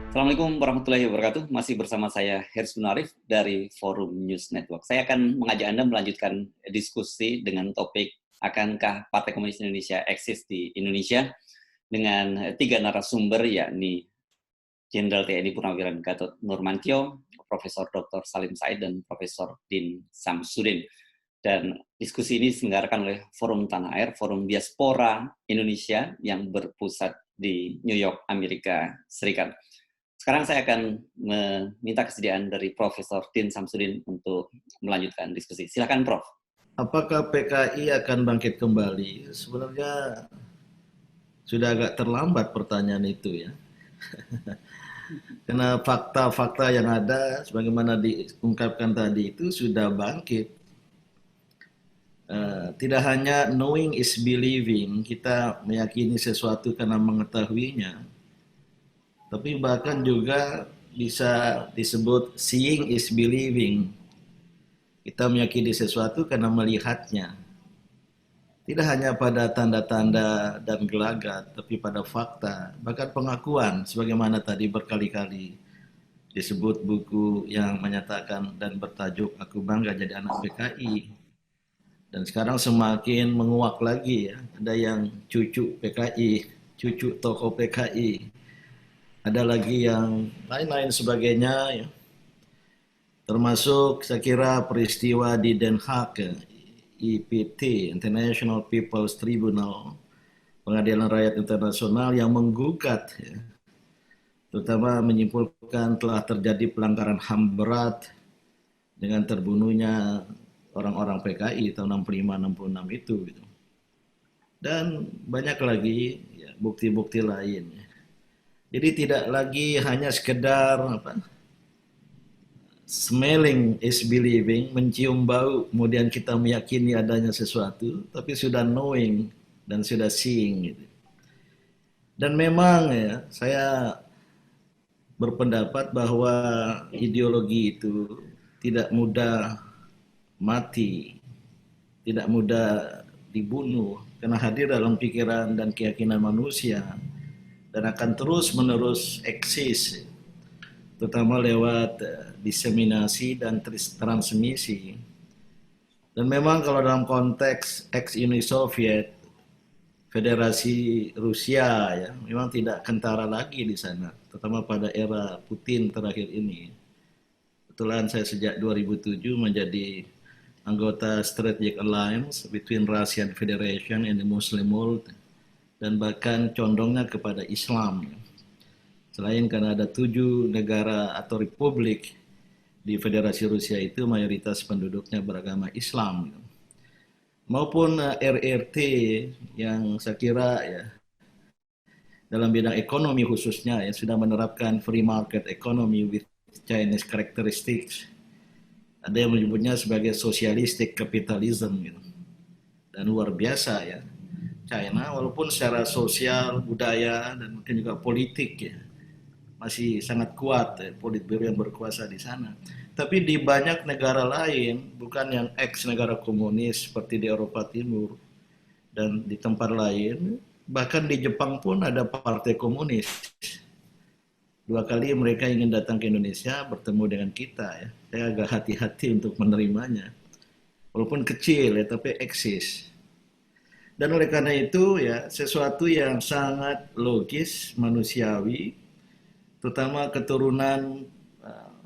Assalamualaikum warahmatullahi wabarakatuh. Masih bersama saya Hersy Munarif dari Forum News Network. Saya akan mengajak Anda melanjutkan diskusi dengan topik akankah Partai Komunis Indonesia eksis di Indonesia dengan tiga narasumber, yakni Jenderal TNI Purnawirawan Gatot Nurmantio, Profesor Dr. Salim Said, dan Profesor Din Samsudin. Dan diskusi ini diselenggarakan oleh Forum Tanah Air, Forum Diaspora Indonesia yang berpusat di New York, Amerika Serikat. Sekarang saya akan meminta kesediaan dari Profesor Din Samsudin untuk melanjutkan diskusi. Silakan, Prof. Apakah PKI akan bangkit kembali? Sebenarnya sudah agak terlambat pertanyaan itu ya. Karena fakta-fakta yang ada, sebagaimana diungkapkan tadi itu sudah bangkit. Tidak hanya knowing is believing, kita meyakini sesuatu karena mengetahuinya, tapi bahkan juga bisa disebut seeing is believing. Kita meyakini sesuatu karena melihatnya. Tidak hanya pada tanda-tanda dan gelagat, tapi pada fakta, bahkan pengakuan, sebagaimana tadi berkali-kali disebut buku yang menyatakan dan bertajuk Aku Bangga Jadi Anak PKI. Dan sekarang semakin menguak lagi ya, ada yang cucu PKI, cucu tokoh PKI, ada lagi yang lain-lain sebagainya ya. Termasuk saya kira peristiwa di Den Haag ya, IPT, International People's Tribunal, Pengadilan Rakyat Internasional yang menggugat, ya, terutama menyimpulkan telah terjadi pelanggaran HAM berat dengan terbunuhnya orang-orang PKI tahun 65-66 itu. Gitu. Dan banyak lagi ya, bukti-bukti lain. Ya. Jadi tidak lagi hanya sekedar smelling is believing, mencium bau, kemudian kita meyakini adanya sesuatu, tapi sudah knowing dan sudah seeing. Gitu. Dan memang ya, saya berpendapat bahwa ideologi itu tidak mudah mati, tidak mudah dibunuh, karena hadir dalam pikiran dan keyakinan manusia, dan akan terus-menerus eksis, terutama lewat diseminasi dan transmisi. Dan memang kalau dalam konteks ex-Uni Soviet, Federasi Rusia ya, memang tidak kentara lagi di sana, terutama pada era Putin terakhir ini. Kebetulan saya sejak 2007 menjadi anggota Strategic Alliance between Russian Federation and the Muslim world, dan bahkan condongnya kepada Islam. Selain karena ada 7 negara atau republik di Federasi Rusia itu mayoritas penduduknya beragama Islam. Maupun RRT yang saya kira ya dalam bidang ekonomi khususnya ya sudah menerapkan free market economy with Chinese characteristics. Ada yang menyebutnya sebagai socialistic capitalism gitu. Dan luar biasa ya. China walaupun secara sosial, budaya dan mungkin juga politik ya masih sangat kuat ya, politburo yang berkuasa di sana. Tapi di banyak negara lain, bukan yang ex negara komunis seperti di Eropa Timur dan di tempat lain, bahkan di Jepang pun ada partai komunis. 2 kali mereka ingin datang ke Indonesia bertemu dengan kita ya. Saya agak hati-hati untuk menerimanya. Walaupun kecil ya, tapi eksis. Dan oleh karena itu ya, sesuatu yang sangat logis, manusiawi, terutama keturunan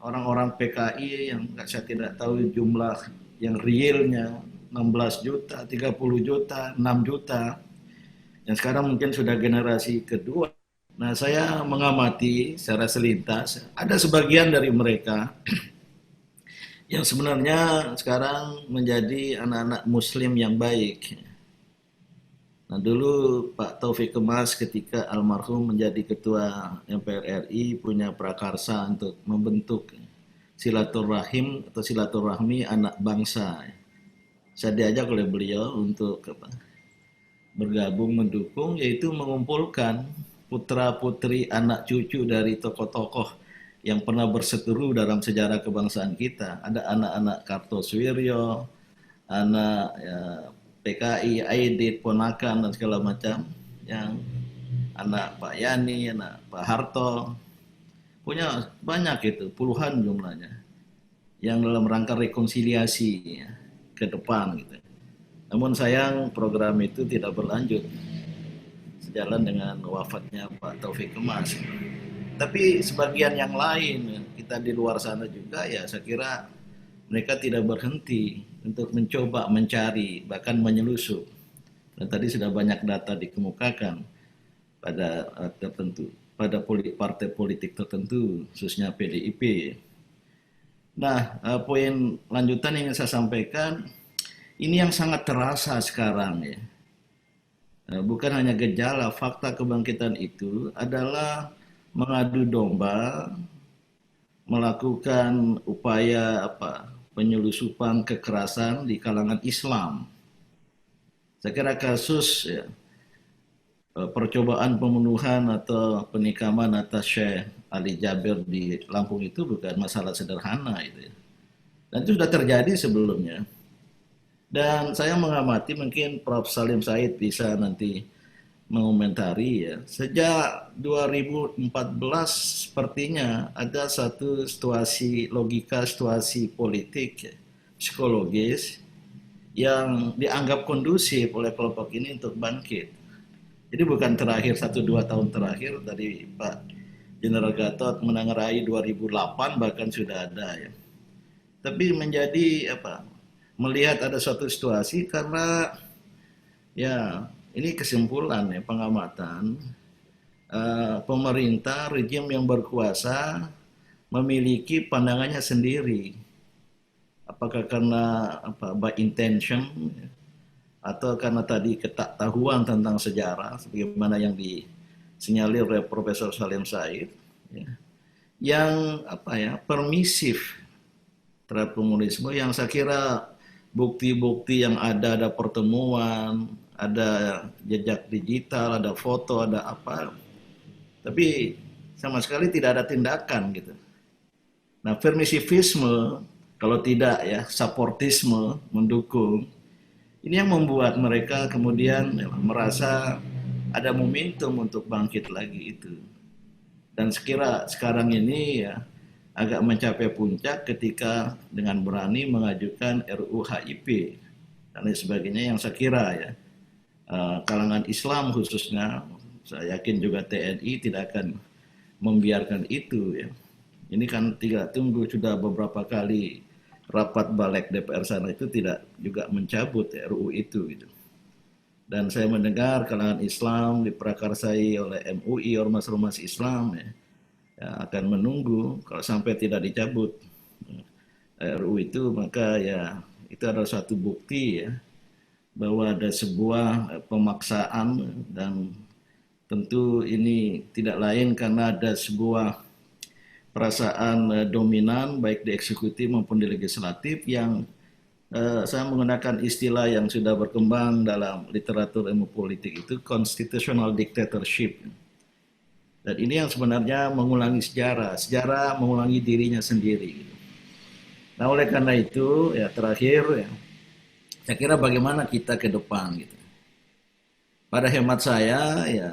orang-orang PKI yang saya tidak tahu jumlah yang realnya 16 juta, 30 juta, 6 juta, yang sekarang mungkin sudah generasi kedua. Nah, saya mengamati secara selintas, ada sebagian dari mereka yang sebenarnya sekarang menjadi anak-anak muslim yang baik. Nah, dulu Pak Taufik Kemas ketika almarhum menjadi ketua MPR RI punya prakarsa untuk membentuk silaturahim atau silaturahmi anak bangsa. Saya diajak oleh beliau untuk bergabung mendukung, yaitu mengumpulkan putra-putri anak cucu dari tokoh-tokoh yang pernah berseteru dalam sejarah kebangsaan kita. Ada anak-anak Kartosuwiryo, anak ya, PKI, Aidit, Ponakan, dan segala macam, yang anak Pak Yani, anak Pak Harto, punya banyak itu, puluhan jumlahnya, yang dalam rangka rekonsiliasi ya, ke depan gitu. Namun sayang program itu tidak berlanjut sejalan dengan wafatnya Pak Taufik Kemas. Tapi sebagian yang lain, kita di luar sana juga ya saya kira mereka tidak berhenti untuk mencoba mencari, bahkan menyelusup. Dan tadi sudah banyak data dikemukakan pada tertentu, pada partai politik tertentu, khususnya PDIP. Nah, poin lanjutan yang ingin saya sampaikan, ini yang sangat terasa sekarang ya. Bukan hanya gejala, fakta kebangkitan itu adalah mengadu domba, melakukan upaya penyelusupan kekerasan di kalangan Islam. Saya kira kasus ya, percobaan pembunuhan atau penikaman atas Syekh Ali Jabir di Lampung itu bukan masalah sederhana itu ya. Dan itu sudah terjadi sebelumnya. Dan saya mengamati, mungkin Prof. Salim Said bisa nanti mengomentari ya. Sejak 2014 sepertinya ada satu situasi logika, situasi politik ya, psikologis yang dianggap kondusif oleh kelompok ini untuk bangkit. Jadi bukan terakhir 1-2 tahun terakhir, tadi Pak Jenderal Gatot menengarai 2008 bahkan sudah ada ya. Tapi menjadi melihat ada suatu situasi karena ya ini kesimpulan ya pengamatan, pemerintah rejim yang berkuasa memiliki pandangannya sendiri. Apakah karena by intention atau karena tadi ketaktahuan tentang sejarah sebagaimana yang disinyalir oleh Profesor Salim Said ya, yang permisif terhadap komunisme, yang saya kira bukti-bukti yang ada pertemuan, ada jejak digital, ada foto, ada apa, tapi sama sekali tidak ada tindakan gitu. Nah, permisivisme kalau tidak ya supportisme, mendukung, ini yang membuat mereka kemudian merasa ada momentum untuk bangkit lagi itu. Dan sekira sekarang ini ya agak mencapai puncak ketika dengan berani mengajukan RUU HIP dan lain sebagainya, yang saya kira ya kalangan Islam khususnya, saya yakin juga TNI tidak akan membiarkan itu ya. Ini kan tidak tunggu, sudah beberapa kali rapat balik DPR sana itu tidak juga mencabut RUU itu gitu. Dan saya mendengar kalangan Islam diprakarsai oleh MUI, ormas-ormas Islam ya, akan menunggu kalau sampai tidak dicabut RUU itu, maka ya itu adalah suatu bukti ya bahwa ada sebuah pemaksaan, dan tentu ini tidak lain karena ada sebuah perasaan dominan baik di eksekutif maupun di legislatif yang saya menggunakan istilah yang sudah berkembang dalam literatur ilmu politik itu constitutional dictatorship. Dan ini yang sebenarnya mengulangi sejarah mengulangi dirinya sendiri. Nah, oleh karena itu ya terakhir ya, saya kira bagaimana kita ke depan gitu. Pada hemat saya ya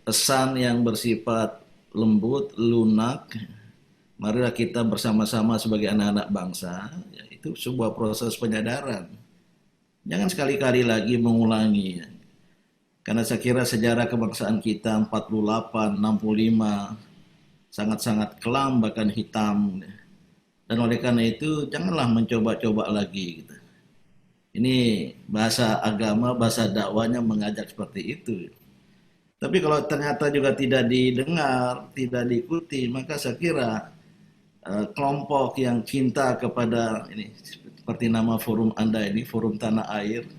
pesan yang bersifat lembut, lunak, marilah kita bersama-sama sebagai anak-anak bangsa, ya, itu sebuah proses penyadaran. Jangan sekali-kali lagi mengulangi ya. Karena saya kira sejarah kebangsaan kita 48, 65 sangat-sangat kelam bahkan hitam. Dan oleh karena itu janganlah mencoba-coba lagi gitu. Ini bahasa agama, bahasa dakwahnya mengajak seperti itu. Tapi kalau ternyata juga tidak didengar, tidak diikuti, maka saya kira kelompok yang cinta kepada ini, seperti nama forum Anda ini, Forum Tanah Air,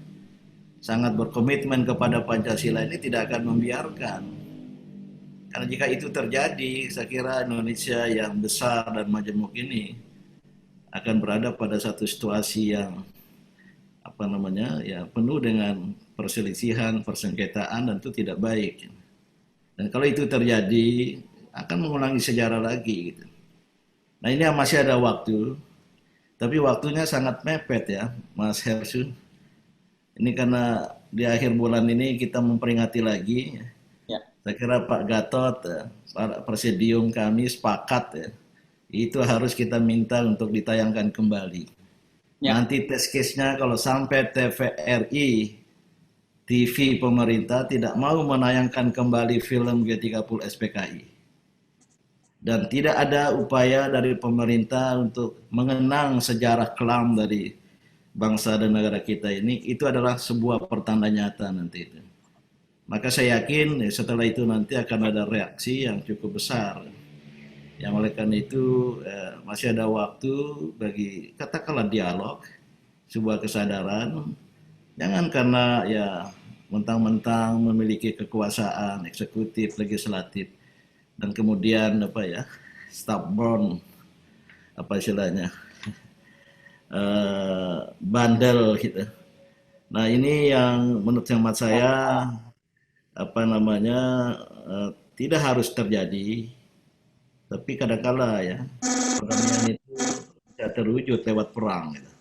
sangat berkomitmen kepada Pancasila, ini tidak akan membiarkan. Karena jika itu terjadi, saya kira Indonesia yang besar dan majemuk ini akan berada pada satu situasi yang penuh dengan perselisihan, persengketaan, dan itu tidak baik. Dan kalau itu terjadi, akan mengulangi sejarah lagi gitu. Nah, ini masih ada waktu, tapi waktunya sangat mepet ya, Mas Hersun. Ini karena di akhir bulan ini kita memperingati lagi Saya kira Pak Gatot, Pak Presidium kami sepakat ya, itu harus kita minta untuk ditayangkan kembali. Ya. Nanti test case-nya kalau sampai TVRI, TV pemerintah tidak mau menayangkan kembali film G30 SPKI. Dan tidak ada upaya dari pemerintah untuk mengenang sejarah kelam dari bangsa dan negara kita ini, itu adalah sebuah pertanda nyata nanti itu. Maka saya yakin setelah itu nanti akan ada reaksi yang cukup besar. Yang oleh karena itu masih ada waktu bagi katakanlah dialog, sebuah kesadaran. Jangan karena ya mentang-mentang memiliki kekuasaan eksekutif, legislatif, dan kemudian apa ya stubborn apa istilahnya bandel gitu. Nah ini yang menurut hemat saya apa namanya tidak harus terjadi, tapi kadang-kala ya perdamaian itu tidak terwujud lewat perang. Gitu.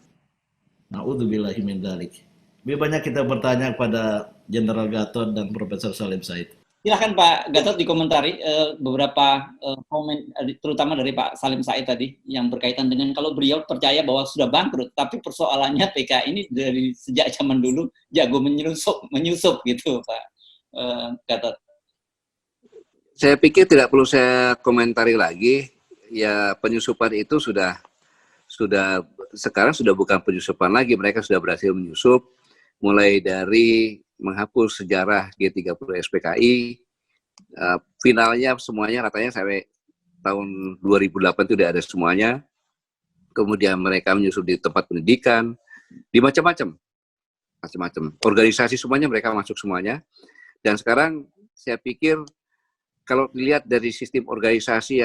Na'udzubillahi min dzalik. Lebih banyak kita bertanya kepada Jenderal Gatot dan Profesor Salim Said. Silahkan Pak Gatot dikomentari beberapa komen, terutama dari Pak Salim Said tadi, yang berkaitan dengan kalau beliau percaya bahwa sudah bangkrut, tapi persoalannya PKI ini dari sejak zaman dulu jago menyusup gitu Pak Gatot. Saya pikir tidak perlu saya komentari lagi, ya penyusupan itu sudah sekarang sudah bukan penyusupan lagi, mereka sudah berhasil menyusup, mulai dari menghapus sejarah G30 SPKI, finalnya semuanya katanya sampai tahun 2008 itu tidak ada semuanya, kemudian mereka menyusup di tempat pendidikan, di macam-macam, organisasi semuanya mereka masuk semuanya, dan sekarang saya pikir kalau dilihat dari sistem organisasi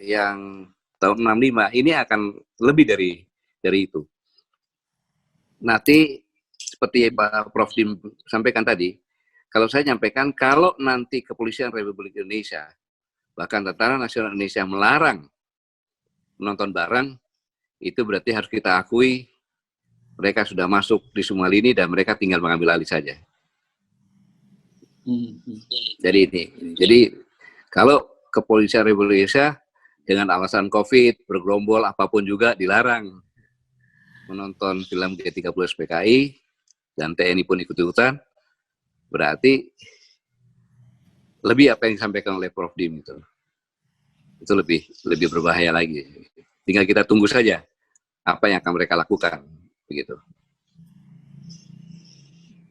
yang tahun 65 ini akan lebih dari itu. Nanti seperti Pak Prof. Dim sampaikan tadi, kalau saya nyampaikan, kalau nanti Kepolisian Republik Indonesia, bahkan Tentara Nasional Indonesia melarang menonton bareng, itu berarti harus kita akui mereka sudah masuk di semua lini dan mereka tinggal mengambil alih saja. Jadi kalau Kepolisian Republik Indonesia dengan alasan COVID, bergerombol, apapun juga dilarang menonton film G30 SPKI, dan TNI pun ikut-ikutan, berarti lebih apa yang disampaikan oleh Prof. Dim itu lebih berbahaya lagi. Tinggal kita tunggu saja apa yang akan mereka lakukan, begitu.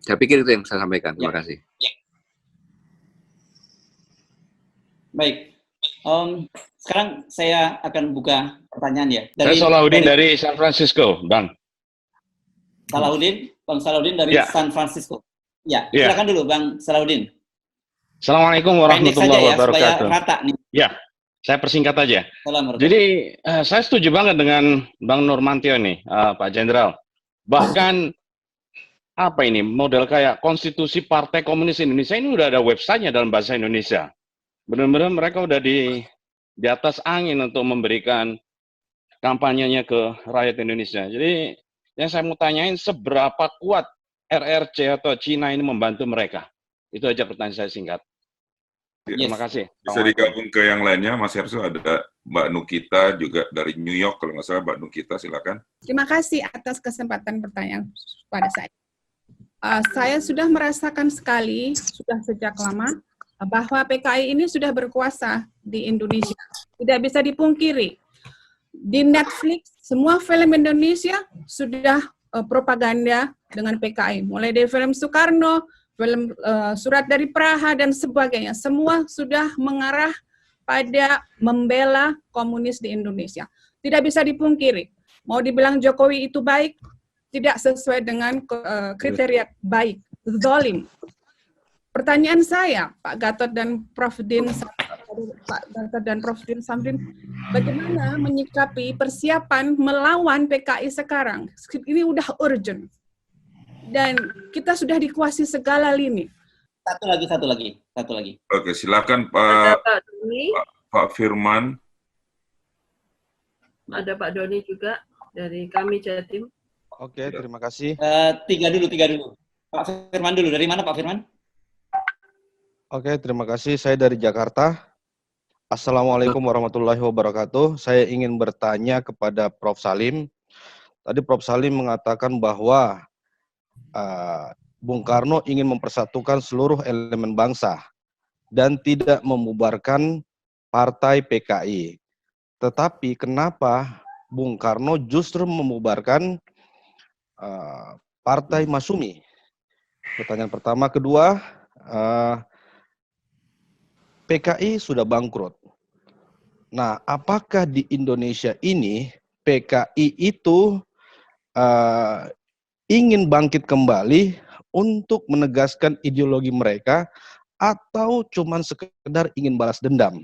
Saya pikir itu yang saya sampaikan. Terima kasih. Baik. Sekarang saya akan buka pertanyaan ya. Saya Salahuddin dari San Francisco, Bang. Bang Salahuddin dari San Francisco. Ya, silakan dulu Bang Salahuddin. Assalamualaikum warahmatullahi wabarakatuh. Supaya rata nih. Ya, saya persingkat aja. Jadi saya setuju banget dengan Bang Nurmantio nih, Pak Jenderal. Bahkan apa ini model kayak konstitusi Partai Komunis Indonesia ini udah ada websitenya dalam bahasa Indonesia. Benar-benar mereka udah di atas angin untuk memberikan kampanyenya ke rakyat Indonesia. Jadi yang saya mau tanyain, seberapa kuat RRC atau Cina ini membantu mereka? Itu aja pertanyaan saya singkat. Terima kasih. Bisa digabung ke yang lainnya, Mas Hersu, ada Mbak Nukita juga dari New York, kalau nggak salah. Mbak Nukita, silakan. Terima kasih atas kesempatan pertanyaan pada saya. Saya sudah merasakan sekali, sudah sejak lama, bahwa PKI ini sudah berkuasa di Indonesia. Tidak bisa dipungkiri. Di Netflix, semua film Indonesia sudah propaganda dengan PKI. Mulai dari film Soekarno, film Surat dari Praha, dan sebagainya. Semua sudah mengarah pada membela komunis di Indonesia. Tidak bisa dipungkiri. Mau dibilang Jokowi itu baik, tidak sesuai dengan kriteria baik. Zalim. Pertanyaan saya, Pak Gatot dan Prof. Din Samrin, bagaimana menyikapi persiapan melawan PKI sekarang? Ini udah urgent. Dan kita sudah dikuasai segala lini. Satu lagi. Oke, silakan Pak Firman. Ada Pak Doni juga dari kami Jatim. Oke, terima kasih. Tiga dulu. Pak Firman dulu. Dari mana Pak Firman? Oke, terima kasih. Saya dari Jakarta. Assalamualaikum warahmatullahi wabarakatuh. Saya ingin bertanya kepada Prof. Salim. Tadi Prof. Salim mengatakan bahwa Bung Karno ingin mempersatukan seluruh elemen bangsa dan tidak membubarkan partai PKI. Tetapi kenapa Bung Karno justru membubarkan partai Masyumi? Pertanyaan pertama. Kedua, PKI sudah bangkrut. Nah, apakah di Indonesia ini PKI itu ingin bangkit kembali untuk menegaskan ideologi mereka atau cuman sekedar ingin balas dendam?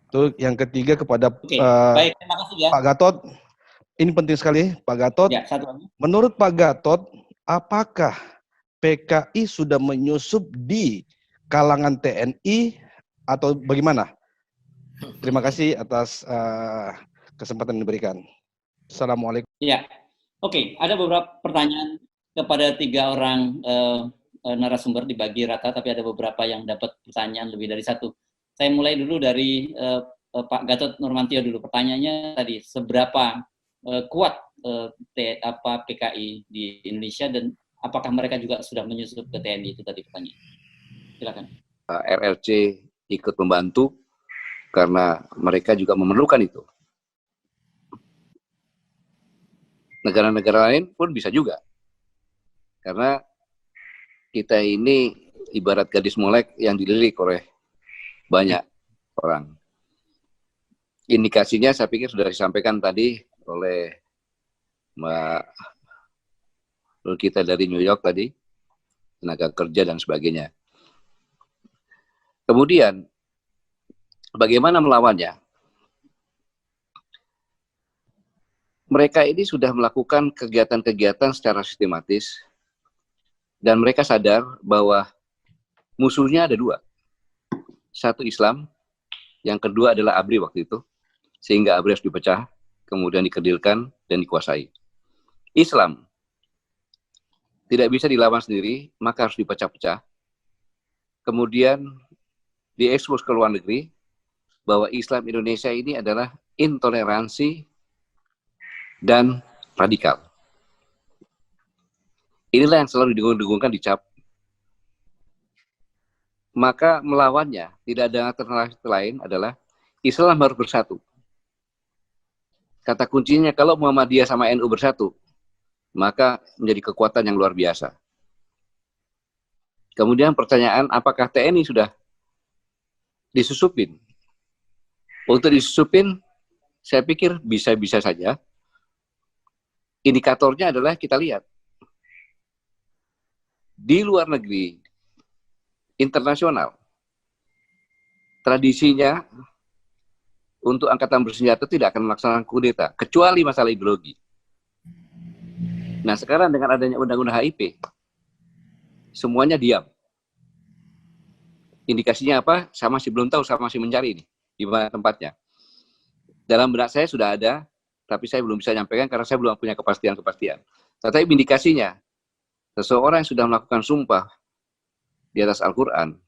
Itu yang ketiga kepada baik, terima kasih ya. Pak Gatot. Ini penting sekali, Pak Gatot. Ya, satu lagi. Menurut Pak Gatot, apakah PKI sudah menyusup di kalangan TNI atau bagaimana? Terima kasih atas kesempatan yang diberikan. Assalamualaikum. Ya, oke. Ada beberapa pertanyaan kepada 3 orang narasumber, dibagi rata, tapi ada beberapa yang dapat pertanyaan lebih dari 1. Saya mulai dulu dari Pak Gatot Nurmantio dulu. Pertanyaannya tadi, seberapa kuat PKI di Indonesia dan apakah mereka juga sudah menyusup ke TNI? Itu tadi pertanyaan. Silakan. RRC ikut membantu karena mereka juga memerlukan itu. Negara-negara lain pun bisa juga. Karena kita ini ibarat gadis molek yang dilirik oleh banyak orang. Indikasinya saya pikir sudah disampaikan tadi oleh Mbak kita dari New York tadi, tenaga kerja dan sebagainya. Kemudian, bagaimana melawannya? Mereka ini sudah melakukan kegiatan-kegiatan secara sistematis, dan mereka sadar bahwa musuhnya ada 2. Satu Islam, yang kedua adalah ABRI waktu itu, sehingga ABRI harus dipecah, kemudian dikerdilkan dan dikuasai. Islam tidak bisa dilawan sendiri, maka harus dipecah-pecah. Kemudian diekspos ke luar negeri bahwa Islam Indonesia ini adalah intoleransi dan radikal. Inilah yang selalu didengung-dengungkan dicap. Maka melawannya tidak ada alternatif lain adalah Islam harus bersatu. Kata kuncinya kalau Muhammadiyah sama NU bersatu, maka menjadi kekuatan yang luar biasa. Kemudian pertanyaan, apakah TNI sudah disusupin? Untuk disusupin, saya pikir bisa-bisa saja. Indikatornya adalah kita lihat. Di luar negeri, internasional, tradisinya untuk angkatan bersenjata tidak akan melaksanakan kudeta, kecuali masalah ideologi. Nah sekarang dengan adanya undang-undang HIP, semuanya diam. Indikasinya apa? Saya masih belum tahu, saya masih mencari ini di mana tempatnya. Dalam benak saya sudah ada, tapi saya belum bisa nyampaikan karena saya belum punya kepastian-kepastian. Tetapi indikasinya, seseorang yang sudah melakukan sumpah di atas Al-Quran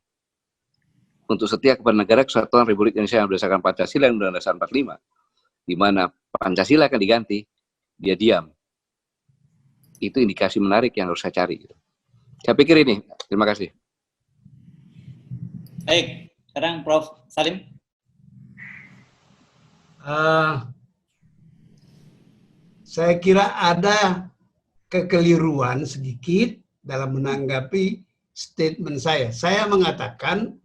untuk setia kepada negara kesatuan Republik Indonesia yang berdasarkan Pancasila dan Undang-Undang Dasar 45, di mana Pancasila akan diganti, dia diam. Itu indikasi menarik yang harus saya cari. Saya pikir ini. Terima kasih. Baik, sekarang Prof. Salim. Saya kira ada kekeliruan sedikit dalam menanggapi statement saya. Saya mengatakan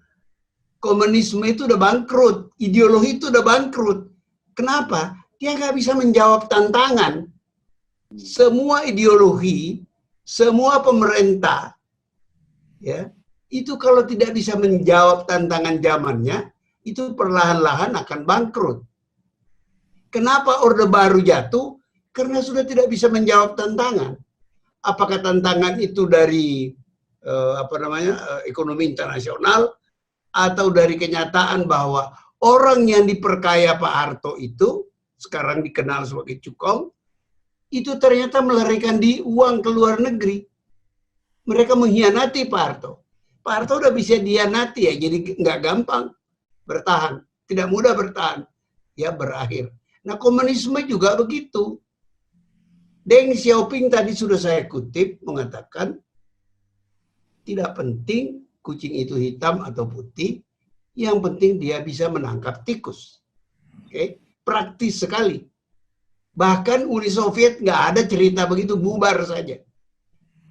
komunisme itu udah bangkrut, ideologi itu udah bangkrut. Kenapa? Dia nggak bisa menjawab tantangan. Semua ideologi, semua pemerintah, ya, itu kalau tidak bisa menjawab tantangan zamannya, itu perlahan-lahan akan bangkrut. Kenapa Orde Baru jatuh? Karena sudah tidak bisa menjawab tantangan. Apakah tantangan itu dari ekonomi internasional atau dari kenyataan bahwa orang yang diperkaya Pak Harto itu sekarang dikenal sebagai cukong, itu ternyata melarikan di uang ke luar negeri. Mereka mengkhianati Pak Harto. Pak Harto udah bisa dihianati ya, jadi nggak gampang bertahan, tidak mudah bertahan, ya berakhir. Nah komunisme juga begitu. Deng Xiaoping tadi sudah saya kutip mengatakan, tidak penting kucing itu hitam atau putih, yang penting dia bisa menangkap tikus. Oke, praktis sekali. Bahkan Uni Soviet nggak ada cerita begitu, bubar saja.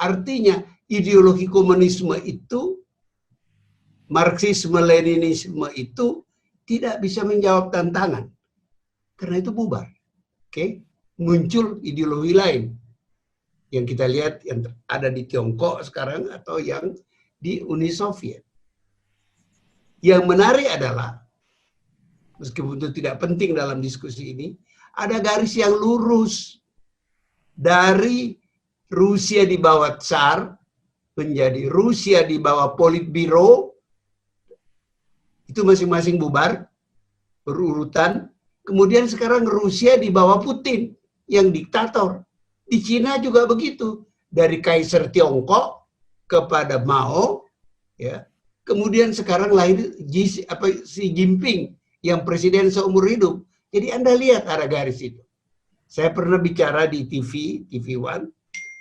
Artinya ideologi komunisme itu, Marxisme-Leninisme itu tidak bisa menjawab tantangan. Karena itu bubar. Oke, muncul ideologi lain. Yang kita lihat yang ada di Tiongkok sekarang atau yang di Uni Soviet. Yang menarik adalah, meskipun itu tidak penting dalam diskusi ini, ada garis yang lurus dari Rusia di bawah Tsar menjadi Rusia di bawah Politbiro, itu masing-masing bubar, berurutan. Kemudian sekarang Rusia di bawah Putin, yang diktator. Di Cina juga begitu, dari Kaisar Tiongkok kepada Mao, ya. Kemudian sekarang lahir Xi Jinping yang presiden seumur hidup. Jadi Anda lihat ada garis itu. Saya pernah bicara di TV One,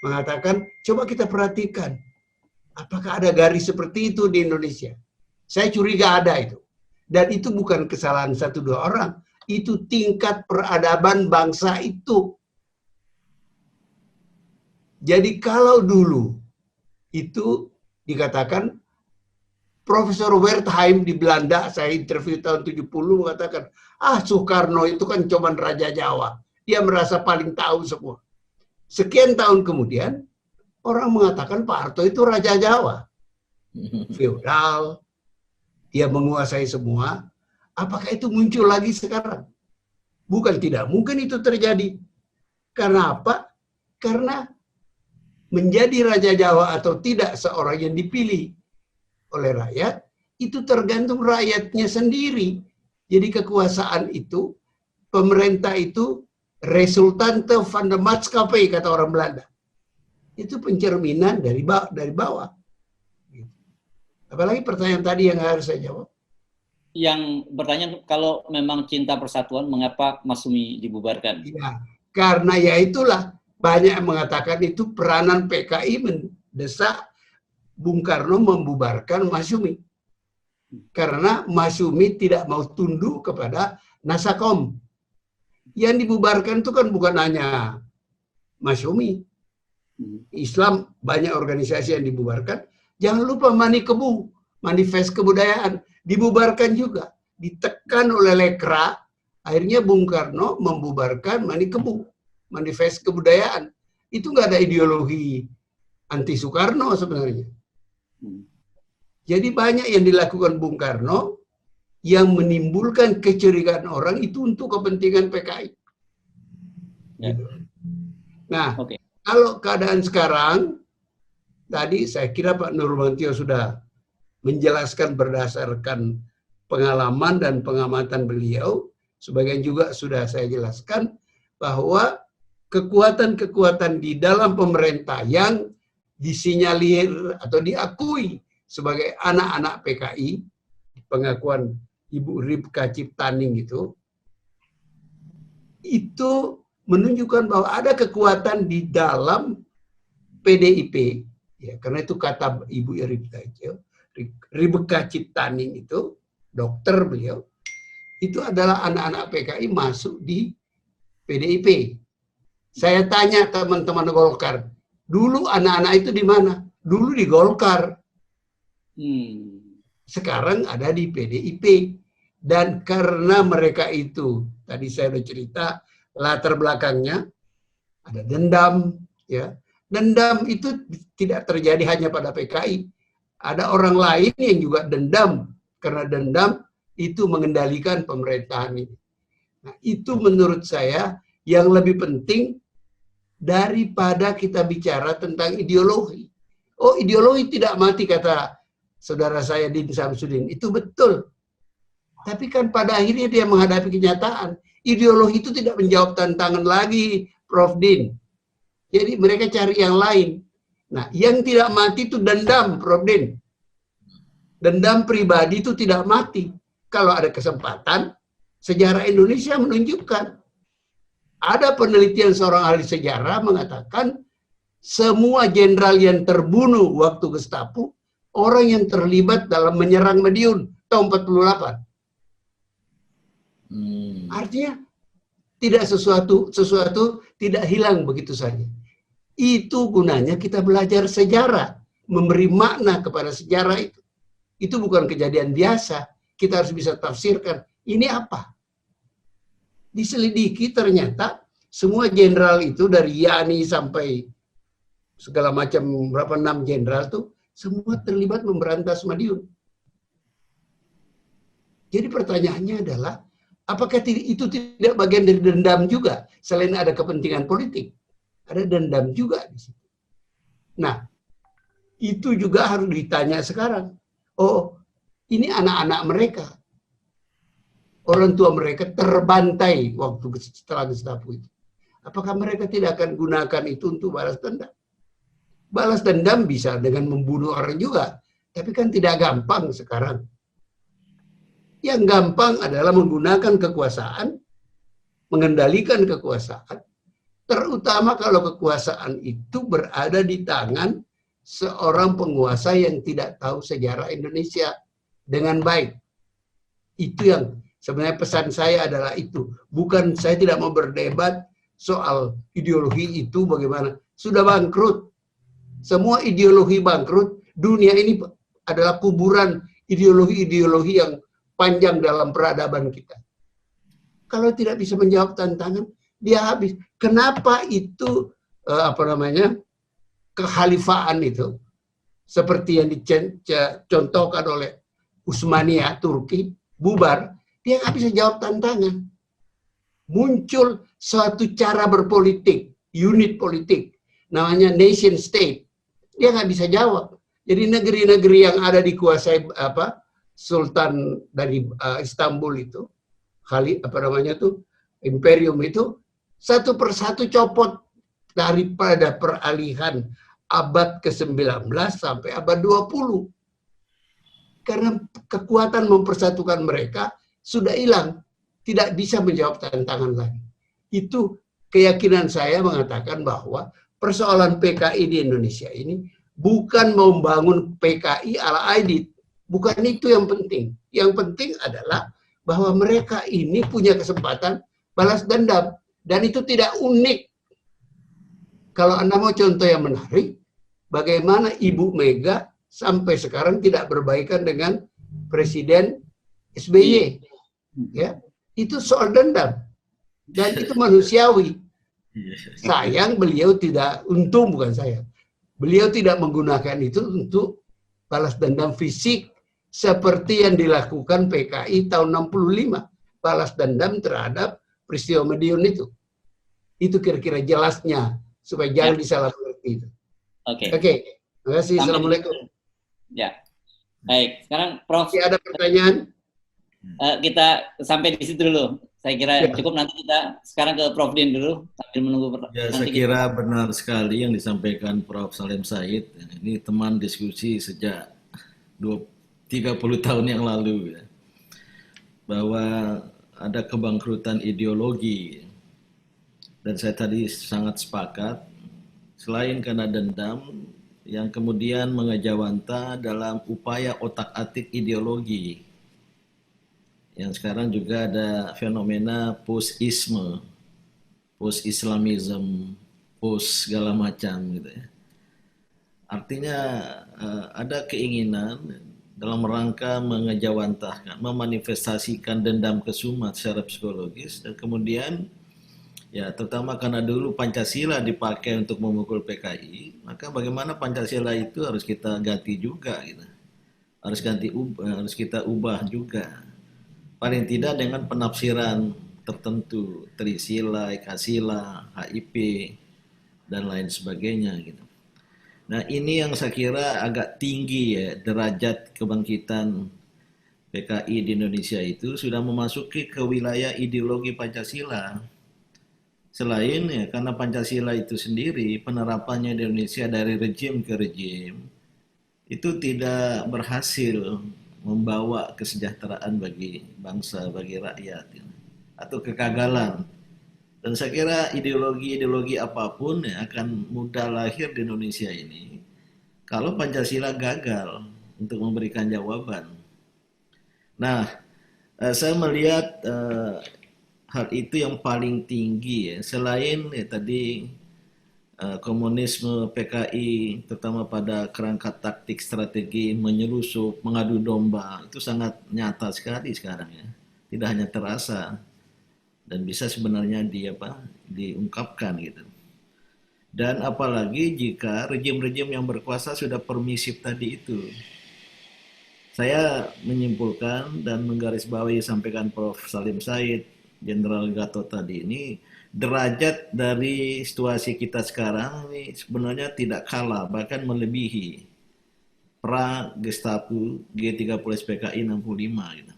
mengatakan coba kita perhatikan apakah ada garis seperti itu di Indonesia. Saya curiga ada itu. Dan itu bukan kesalahan 1-2 orang, itu tingkat peradaban bangsa itu. Jadi kalau dulu itu dikatakan, Profesor Wertheim di Belanda, saya interview tahun 70, mengatakan, Soekarno itu kan cuman Raja Jawa. Dia merasa paling tahu semua. Sekian tahun kemudian, orang mengatakan Pak Harto itu Raja Jawa. Feodal, dia menguasai semua. Apakah itu muncul lagi sekarang? Bukan tidak mungkin itu terjadi. Karena apa? Karena menjadi Raja Jawa atau tidak seorang yang dipilih oleh rakyat, itu tergantung rakyatnya sendiri. Jadi kekuasaan itu, pemerintah itu, resultante van de maatschappij, kata orang Belanda. Itu pencerminan dari bawah. Apalagi pertanyaan tadi yang harus saya jawab. Yang bertanya, kalau memang cinta persatuan, mengapa Masyumi dibubarkan? Ya, karena ya itulah, banyak yang mengatakan itu peranan PKI mendesak Bung Karno membubarkan Masyumi. Karena Masyumi tidak mau tunduk kepada Nasakom. Yang dibubarkan itu kan bukan hanya Masyumi. Islam banyak organisasi yang dibubarkan. Jangan lupa Manikebu, Manifest Kebudayaan, dibubarkan juga. Ditekan oleh Lekra, akhirnya Bung Karno membubarkan Manikebu, Manifest Kebudayaan. Itu nggak ada ideologi anti Soekarno sebenarnya. Jadi banyak yang dilakukan Bung Karno yang menimbulkan kecurigaan orang itu untuk kepentingan PKI. Ya. Nah, kalau keadaan sekarang, tadi saya kira Pak Nurmantio sudah menjelaskan berdasarkan pengalaman dan pengamatan beliau, sebagian juga sudah saya jelaskan, bahwa kekuatan-kekuatan di dalam pemerintah yang disinyalir atau diakui sebagai anak-anak PKI, pengakuan Ibu Ribka Ciptaning itu menunjukkan bahwa ada kekuatan di dalam PDIP, ya, karena itu kata Ibu Ribka Ciptaning itu, dokter beliau, itu adalah anak-anak PKI masuk di PDIP. Saya tanya teman-teman Golkar, dulu anak-anak itu di mana? Dulu di Golkar. Sekarang ada di PDIP. Dan karena mereka itu, tadi saya sudah cerita, latar belakangnya ada dendam. Ya. Dendam itu tidak terjadi hanya pada PKI. Ada orang lain yang juga dendam. Karena dendam itu mengendalikan pemerintahan ini. Nah, itu menurut saya yang lebih penting daripada kita bicara tentang ideologi. Oh, ideologi tidak mati, kata saudara saya Din Samsudin. Itu betul. Tapi kan pada akhirnya dia menghadapi kenyataan. Ideologi itu tidak menjawab tantangan lagi, Prof. Din. Jadi mereka cari yang lain. Nah, yang tidak mati itu dendam, Prof. Din. Dendam pribadi itu tidak mati. Kalau ada kesempatan, sejarah Indonesia menunjukkan. Ada penelitian seorang ahli sejarah mengatakan semua jenderal yang terbunuh waktu Gestapo, orang yang terlibat dalam menyerang Madiun tahun 48. Artinya tidak sesuatu tidak hilang begitu saja. Itu gunanya kita belajar sejarah, memberi makna kepada sejarah itu. Itu bukan kejadian biasa. Kita harus bisa tafsirkan, ini apa? Diselidiki ternyata semua jenderal itu dari Yani sampai segala macam berapa 6 jenderal tuh semua terlibat memberantas Madiun. Jadi pertanyaannya adalah, apakah itu tidak bagian dari dendam juga? Selain ada kepentingan politik, ada dendam juga di situ. Nah, itu juga harus ditanya sekarang. Oh, ini anak-anak mereka. Orang tua mereka terbantai waktu setelah Gestapo itu. Apakah mereka tidak akan gunakan itu untuk balas dendam? Balas dendam bisa dengan membunuh orang juga. Tapi kan tidak gampang sekarang. Yang gampang adalah menggunakan kekuasaan, mengendalikan kekuasaan, terutama kalau kekuasaan itu berada di tangan seorang penguasa yang tidak tahu sejarah Indonesia dengan baik. Itu yang sebenarnya pesan saya adalah itu. Bukan, saya tidak mau berdebat soal ideologi itu bagaimana. Sudah bangkrut. Semua ideologi bangkrut. Dunia ini adalah kuburan ideologi-ideologi yang panjang dalam peradaban kita. Kalau tidak bisa menjawab tantangan, dia habis. Kenapa itu kekhalifaan itu seperti yang dicontohkan oleh Utsmaniyah Turki bubar, dia nggak bisa jawab tantangan. Muncul suatu cara berpolitik, unit politik, namanya nation state. Dia nggak bisa jawab. Jadi negeri-negeri yang ada dikuasai Sultan dari Istanbul itu, imperium itu, satu persatu copot daripada peralihan abad ke-19 sampai abad 20. Karena kekuatan mempersatukan mereka sudah hilang. Tidak bisa menjawab tantangan lagi. Itu keyakinan saya mengatakan bahwa persoalan PKI di Indonesia ini bukan membangun PKI ala Aidit. Bukan itu yang penting. Yang penting adalah bahwa mereka ini punya kesempatan balas dendam. Dan itu tidak unik. Kalau Anda mau contoh yang menarik, bagaimana Ibu Mega sampai sekarang tidak berbaikan dengan Presiden SBY. Ya, itu soal dendam. Dan itu manusiawi. Sayang beliau tidak, untung bukan saya, beliau tidak menggunakan itu untuk balas dendam fisik seperti yang dilakukan PKI tahun 65. Balas dendam terhadap peristiwa Madiun itu. Itu kira-kira jelasnya, supaya jangan disalah mengerti itu. Oke. Terima kasih. Assalamualaikum. Ya. Baik, sekarang Prof. Masih ada pertanyaan? Kita sampai di situ dulu. Saya kira cukup, nanti kita sekarang ke Prof. Din dulu sambil menunggu. Ya, saya kira benar sekali yang disampaikan Prof. Salim Said. Ini teman diskusi sejak 30 tahun yang lalu, ya, bahwa ada kebangkrutan ideologi. Dan saya tadi sangat sepakat, selain karena dendam, yang kemudian mengejawanta dalam upaya otak-atik ideologi. Yang sekarang juga ada fenomena post-isme, post-islamism, post segala macam gitu ya. Artinya ada keinginan dalam rangka mengejawantahkan, memanifestasikan dendam kesumat secara psikologis, dan kemudian ya terutama karena dulu Pancasila dipakai untuk memukul PKI, maka bagaimana Pancasila itu harus kita ganti juga gitu. Harus kita ubah juga. Paling tidak dengan penafsiran tertentu, Trisila, Ekasila, HIP, dan lain sebagainya gitu. Nah, ini yang saya kira agak tinggi ya, derajat kebangkitan PKI di Indonesia itu sudah memasuki ke wilayah ideologi Pancasila. Selain ya, karena Pancasila itu sendiri penerapannya di Indonesia dari rejim ke rejim itu tidak berhasil membawa kesejahteraan bagi bangsa, bagi rakyat, atau kegagalan. Dan saya kira ideologi-ideologi apapun akan mudah lahir di Indonesia ini kalau Pancasila gagal untuk memberikan jawaban. Nah, saya melihat hal itu yang paling tinggi ya, selain tadi komunisme, PKI, terutama pada kerangka taktik strategi menyelusup, mengadu domba, itu sangat nyata sekali sekarang ya. Tidak hanya terasa dan bisa sebenarnya diungkapkan gitu. Dan apalagi jika rejim-rejim yang berkuasa sudah permisif tadi itu. Saya menyimpulkan dan menggarisbawahi sampaikan Prof. Salim Said, Jenderal Gatot tadi ini, derajat dari situasi kita sekarang ini sebenarnya tidak kalah, bahkan melebihi pra-Gestapo G30 SPKI 65 gitu.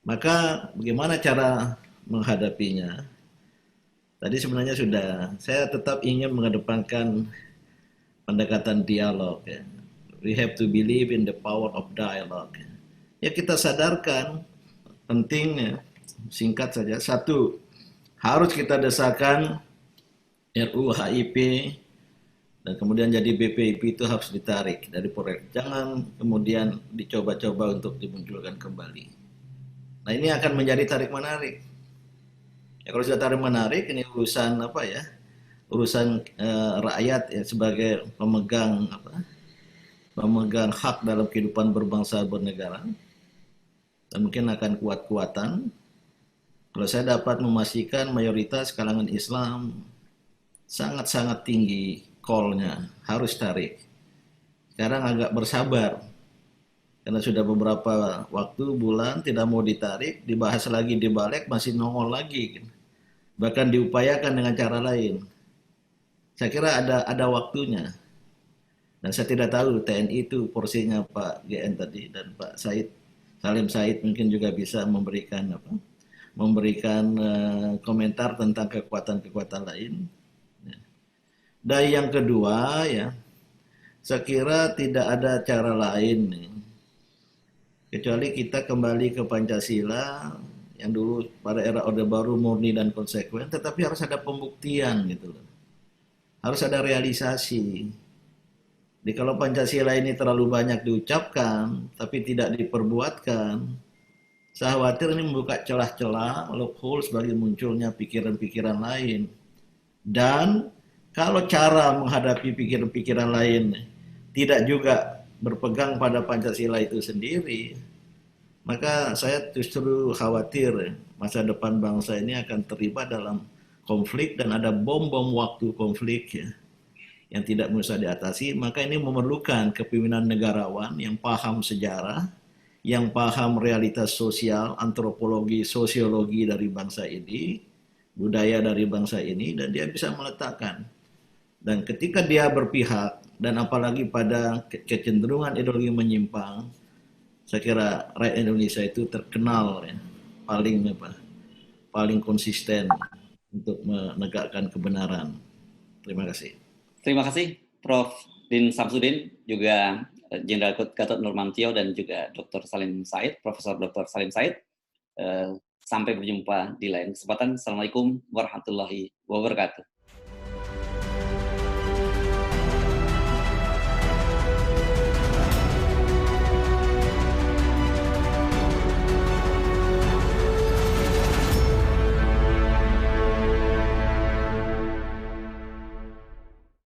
Maka bagaimana cara menghadapinya? Tadi sebenarnya sudah, saya tetap ingin mengedepankan pendekatan dialog ya. We have to believe in the power of dialogue. Ya kita sadarkan pentingnya, singkat saja, satu, harus kita desakan RUU HIP dan kemudian jadi BPIP itu harus ditarik dari proyek. Jangan kemudian dicoba-coba untuk dimunculkan kembali. Nah ini akan menjadi tarik-menarik. Ya, kalau sudah tarik-menarik, ini urusan apa ya? Urusan rakyat ya, sebagai pemegang hak dalam kehidupan berbangsa bernegara. Dan mungkin akan kuat-kuatan. Kalau saya dapat memastikan mayoritas kalangan Islam sangat-sangat tinggi call-nya, harus tarik. Sekarang agak bersabar, karena sudah beberapa waktu, bulan, tidak mau ditarik, dibahas lagi di balik, masih nongol lagi. Bahkan diupayakan dengan cara lain. Saya kira ada waktunya. Dan saya tidak tahu TNI itu porsinya Pak GN tadi dan Pak Salim Said mungkin juga bisa memberikan komentar tentang kekuatan-kekuatan lain. Dan yang kedua ya, saya kira tidak ada cara lain nih, kecuali kita kembali ke Pancasila yang dulu pada era Orde Baru murni dan konsekuen, tetapi harus ada pembuktian gitu loh. Harus ada realisasi. Jadi kalau Pancasila ini terlalu banyak diucapkan tapi tidak diperbuatkan, saya khawatir ini membuka celah-celah, loophole bagi munculnya pikiran-pikiran lain. Dan kalau cara menghadapi pikiran-pikiran lain tidak juga berpegang pada Pancasila itu sendiri, maka saya justru khawatir masa depan bangsa ini akan terlibat dalam konflik dan ada bom-bom waktu konflik ya, yang tidak bisa diatasi. Maka ini memerlukan kepemimpinan negarawan yang paham sejarah, yang paham realitas sosial, antropologi, sosiologi dari bangsa ini, budaya dari bangsa ini, dan dia bisa meletakkan. Dan ketika dia berpihak, dan apalagi pada kecenderungan ideologi menyimpang, saya kira rakyat Indonesia itu terkenal ya, paling konsisten untuk menegakkan kebenaran. Terima kasih. Terima kasih Prof. Din Samsudin, juga Jenderal Gatot Nurmantio, dan juga Dr. Salim Said, Profesor Dr. Salim Said. Sampai berjumpa di lain kesempatan. Assalamualaikum warahmatullahi wabarakatuh.